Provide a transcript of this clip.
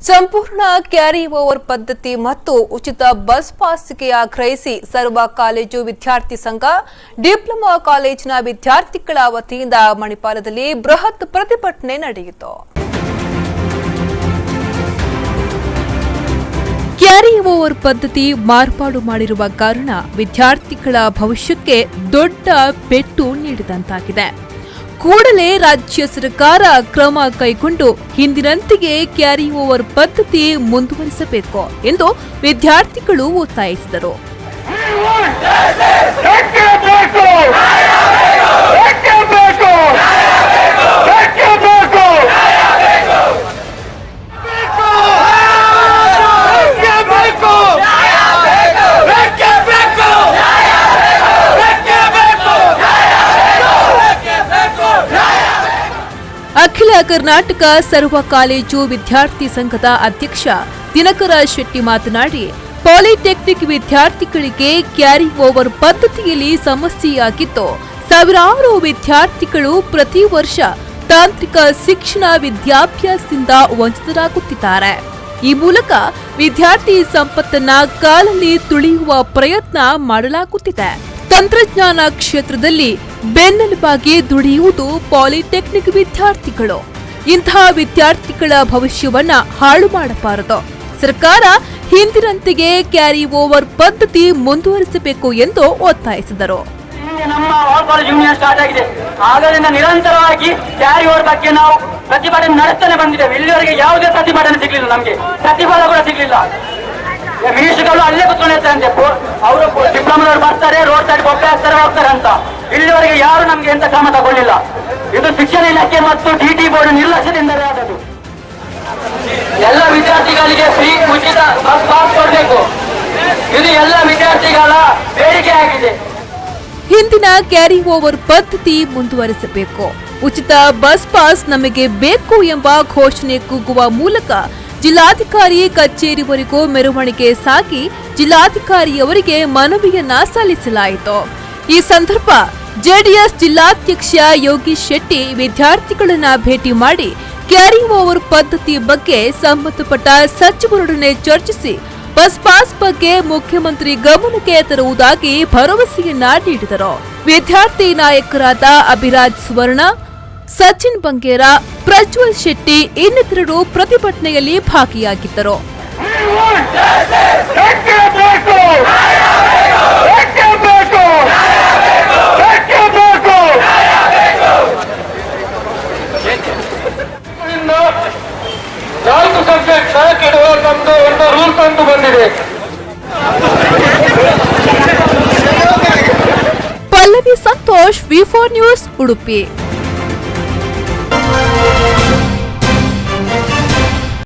ಸಂಪೂರ್ಣ carry over ಪದ್ಧತಿ ಮತ್ತು ಉಚಿತ ಬಸ್ ಪಾಸ್ಗೆ ಆಗ್ರಹಿಸಿ ಸರ್ವ ಕಾಲೇಜು ವಿದ್ಯಾರ್ಥಿ ಸಂಘ ಡಿಪ್ಲೊಮಾ ಕಾಲೇಜಿನ ವಿದ್ಯಾರ್ಥಿಗಳ ವತಿಯಿಂದ ಮಣಿಪಾಲದಲ್ಲಿ ಬೃಹತ್ ಪ್ರತಿಭಟನೆ ನಡೆಯಿತು. ಕ್ಯಾರಿ ಓವರ್ ಪದ್ಧತಿ ಮಾರ್ಪಾಡು ಮಾಡಿರುವ ಕಾರಣ ವಿದ್ಯಾರ್ಥಿಗಳ ಭವಿಷ್ಯಕ್ಕೆ ದೊಡ್ಡ ಪೆಟ್ಟು ನೀಡಿದಂತಾಗಿದೆ. ಕೂಡಲೇ ರಾಜ್ಯ ಸರ್ಕಾರ ಕ್ರಮ ಕೈಗೊಂಡು ಹಿಂದಿನಂತೆಯೇ ಕ್ಯಾರಿ ಓವರ್ ಪದ್ಧತಿ ಮುಂದುವರಿಸಬೇಕು ಎಂದು ವಿದ್ಯಾರ್ಥಿಗಳು ಒತ್ತಾಯಿಸಿದರು. ಅಖಿಲ ಕರ್ನಾಟಕ ಸರ್ವ ಕಾಲೇಜು ವಿದ್ಯಾರ್ಥಿ ಸಂಘದ ಅಧ್ಯಕ್ಷ ದಿನಕರ ಶೆಟ್ಟಿ ಮಾತನಾಡಿ, ಪಾಲಿಟೆಕ್ನಿಕ್ ವಿದ್ಯಾರ್ಥಿಗಳಿಗೆ ಕ್ಯಾರಿ ಓವರ್ ಪದ್ಧತಿಯಲ್ಲಿ ಸಮಸ್ಯೆಯಾಗಿದ್ದು, ಸಾವಿರಾರು ವಿದ್ಯಾರ್ಥಿಗಳು ಪ್ರತಿ ವರ್ಷ ತಾಂತ್ರಿಕ ಶಿಕ್ಷಣ ವಿದ್ಯಾಭ್ಯಾಸದಿಂದ ವಂಚಿತರಾಗುತ್ತಿದ್ದಾರೆ. ಈ ಮೂಲಕ ವಿದ್ಯಾರ್ಥಿ ಸಂಪತ್ತನ್ನ ಕಾಲಲ್ಲಿ ತುಳಿಯುವ ಪ್ರಯತ್ನ ಮಾಡಲಾಗುತ್ತಿದೆ. ತಂತ್ರಜ್ಞಾನ ಕ್ಷೇತ್ರದಲ್ಲಿ ಬೆನ್ನೆಲುಬಾಗಿ ದುಡಿಯುವುದು ಪಾಲಿಟೆಕ್ನಿಕ್ ವಿದ್ಯಾರ್ಥಿಗಳು. ಇಂತಹ ವಿದ್ಯಾರ್ಥಿಗಳ ಭವಿಷ್ಯವನ್ನ ಹಾಳು ಮಾಡಬಾರದು. ಸರ್ಕಾರ ಹಿಂದಿನಂತೆಯೇ ಕ್ಯಾರಿ ಓವರ್ ಪದ್ಧತಿ ಮುಂದುವರಿಸಬೇಕು ಎಂದು ಒತ್ತಾಯಿಸಿದರು. ನಮ್ಮ ಆಲ್ ಕಾಲೇಜ್ ಯೂನಿಯನ್ ಸ್ಟಾರ್ಟ್ ಆಗಿದೆ. ಆದ್ದರಿಂದ ನಿರಂತರವಾಗಿ ಕ್ಯಾರಿ ಓವರ್ ಬಗ್ಗೆ ನಾವು ಪ್ರತಿಭಟನೆ ನಡೆಸ್ತಾನೆ ಬಂದಿದ್ದೇವೆ. ಇಲ್ಲಿವರೆಗೆ ಯಾವುದೇ ಪ್ರತಿಭಟನೆ ಸಿಗಲಿಲ್ಲ, ನಮಗೆ ಪ್ರತಿಫಲ ಕೂಡ ಸಿಗಲಿಲ್ಲ. ಮಿನಿಸ್ಟರ್ಗಳು ಅಲ್ಲೇ ಕುತ್ಕೊಂಡಿರ್ತಾರಂತೆ, ಅವರು ಡಿಪ್ಲೊಮಾದವರು ಬರ್ತಾರೆ, ರೋಡ್ ಸೈಡ್ ಬೊಬ್ಬೆ ಹಾಕ್ತಾರೆ, ಹೋಗ್ತಾರೆ ಅಂತ. ಇಲ್ಲಿವರೆಗೆ ಯಾರು ನಮ್ಗೆ ಎಂತ ಕ್ರಮ ತಗೊಳ್ಳಿಲ್ಲ. ಇದು ಶಿಕ್ಷಣ ಇಲಾಖೆ ಮತ್ತು ಡಿಟಿ ಬೋರ್ಡ್ ನಿರ್ಲಕ್ಷ್ಯದಿಂದಲೇ ಆದದ್ದು. ಎಲ್ಲ ವಿದ್ಯಾರ್ಥಿಗಳಿಗೆ ಫ್ರೀ ಉಚಿತ ಬಸ್ ಪಾಸ್ ಕೊಡಬೇಕು. ಇದು ಎಲ್ಲ ವಿದ್ಯಾರ್ಥಿಗಳ ಬೇಡಿಕೆ ಆಗಿದೆ. ಹಿಂದಿನ ಕ್ಯಾರಿ ಓವರ್ ಪದ್ಧತಿ ಮುಂದುವರಿಸಬೇಕು, ಉಚಿತ ಬಸ್ ಪಾಸ್ ನಮಗೆ ಬೇಕು ಎಂಬ ಘೋಷಣೆ ಕೂಗುವ ಮೂಲಕ ಜಿಲ್ಲಾಧಿಕಾರಿ ಕಚೇರಿವರೆಗೂ ಮೆರವಣಿಗೆ ಸಾಗಿ ಜಿಲ್ಲಾಧಿಕಾರಿಯವರಿಗೆ ಮನವಿಯನ್ನ ಸಲ್ಲಿಸಲಾಯಿತು. ಈ ಸಂದರ್ಭ ಜೆಡಿಎಸ್ ಜಿಲ್ಲಾಧ್ಯಕ್ಷ ಯೋಗೀಶ್ ಶೆಟ್ಟಿ ವಿದ್ಯಾರ್ಥಿಗಳನ್ನ ಭೇಟಿ ಮಾಡಿ ಕ್ಯಾರಿ ಓವರ್ ಪದ್ಧತಿ ಬಗ್ಗೆ ಸಂಬಂಧಪಟ್ಟ ಸಚಿವರೊಡನೆ ಚರ್ಚಿಸಿ ಬಸ್ ಪಾಸ್ ಬಗ್ಗೆ ಮುಖ್ಯಮಂತ್ರಿ ಗಮನಕ್ಕೆ ತರುವುದಾಗಿ ಭರವಸೆಯನ್ನ ನೀಡಿದರು. ವಿದ್ಯಾರ್ಥಿ ನಾಯಕರಾದ ಅಭಿರಾಜ್ ಸುವರ್ಣ, ಸಚಿನ್ ಬಂಗೇರ, ಪ್ರಜ್ವಲ್ ಶೆಟ್ಟಿ ಇನ್ನಿತರರು ಪ್ರತಿಭಟನೆಯಲ್ಲಿ ಭಾಗಿಯಾಗಿದ್ದರು. ನಾಲ್ಕು ಸಬ್ಜೆಕ್ಟ್ ಸಾಕಿಡುವ ನಮ್ದು ಒಂದು ರೂಲ್ಸ್ ಅಂತೂ ಬಂದಿದೆ. ಪಲ್ಲವಿ ಸಂತೋಷ್, ವಿ4 ನ್ಯೂಸ್, ಉಡುಪಿ.